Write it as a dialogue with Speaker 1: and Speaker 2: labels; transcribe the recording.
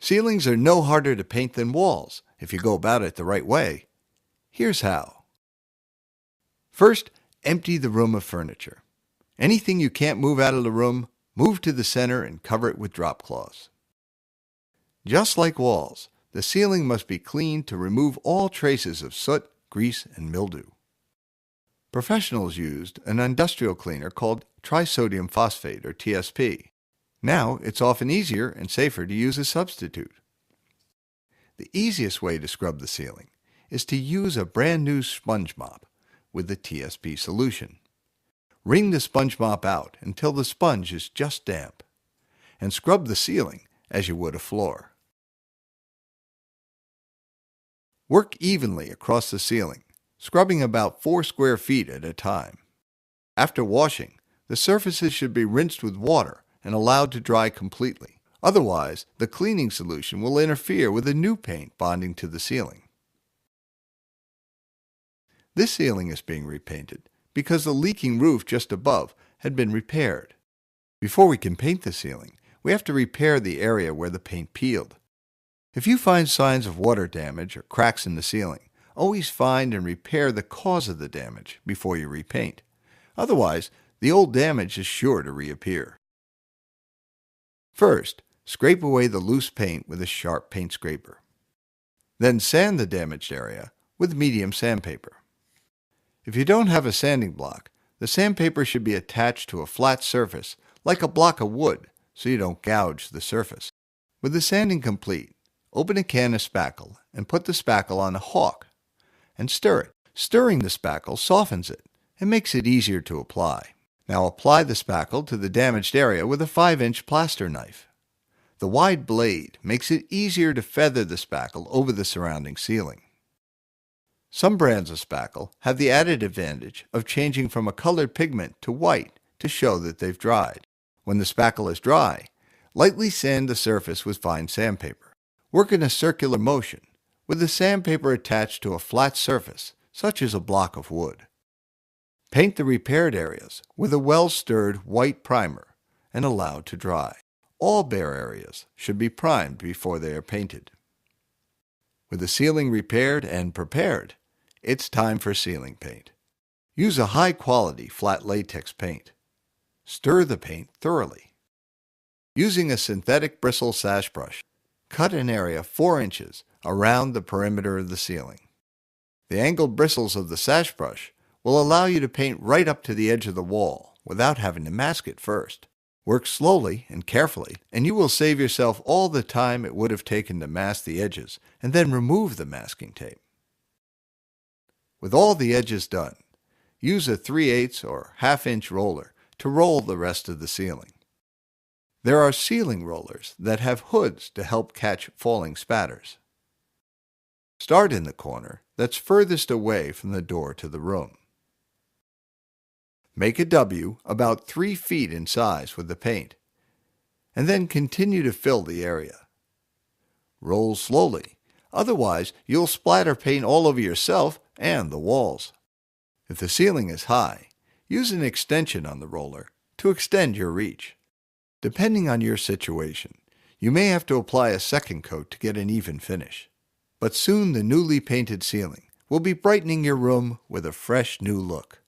Speaker 1: Ceilings are no harder to paint than walls if you go about it the right way. Here's how. First, empty the room of furniture. Anything you can't move out of the room, move to the center and cover it with drop cloths. Just like walls, the ceiling must be cleaned to remove all traces of soot, grease, and mildew. Professionals used an industrial cleaner called trisodium phosphate, or TSP. Now, it's often easier and safer to use a substitute. The easiest way to scrub the ceiling is to use a brand new sponge mop with the TSP solution. Wring the sponge mop out until the sponge is just damp, and scrub the ceiling as you would a floor. Work evenly across the ceiling, scrubbing about 4 square feet at a time. After washing, the surfaces should be rinsed with water and allowed to dry completely. Otherwise, the cleaning solution will interfere with the new paint bonding to the ceiling. This ceiling is being repainted because the leaking roof just above had been repaired. Before we can paint the ceiling, we have to repair the area where the paint peeled. If you find signs of water damage or cracks in the ceiling, always find and repair the cause of the damage before you repaint. Otherwise, the old damage is sure to reappear. First, scrape away the loose paint with a sharp paint scraper. Then sand the damaged area with medium sandpaper. If you don't have a sanding block, the sandpaper should be attached to a flat surface like a block of wood so you don't gouge the surface. With the sanding complete, open a can of spackle and put the spackle on a hawk and stir it. Stirring the spackle softens it and makes it easier to apply. Now apply the spackle to the damaged area with a 5-inch plaster knife. The wide blade makes it easier to feather the spackle over the surrounding ceiling. Some brands of spackle have the added advantage of changing from a colored pigment to white to show that they've dried. When the spackle is dry, lightly sand the surface with fine sandpaper. Work in a circular motion, with the sandpaper attached to a flat surface, such as a block of wood. Paint the repaired areas with a well-stirred white primer and allow to dry. All bare areas should be primed before they are painted. With the ceiling repaired and prepared, it's time for ceiling paint. Use a high-quality flat latex paint. Stir the paint thoroughly. Using a synthetic bristle sash brush, cut an area 4 inches around the perimeter of the ceiling. The angled bristles of the sash brush will allow you to paint right up to the edge of the wall without having to mask it first. Work slowly and carefully, and you will save yourself all the time it would have taken to mask the edges and then remove the masking tape. With all the edges done, use a 3/8 or 1/2 inch roller to roll the rest of the ceiling. There are ceiling rollers that have hoods to help catch falling spatters. Start in the corner that's furthest away from the door to the room. Make a W about 3 feet in size with the paint, and then continue to fill the area. Roll slowly, otherwise you'll splatter paint all over yourself and the walls. If the ceiling is high, use an extension on the roller to extend your reach. Depending on your situation, you may have to apply a second coat to get an even finish. But soon the newly painted ceiling will be brightening your room with a fresh new look.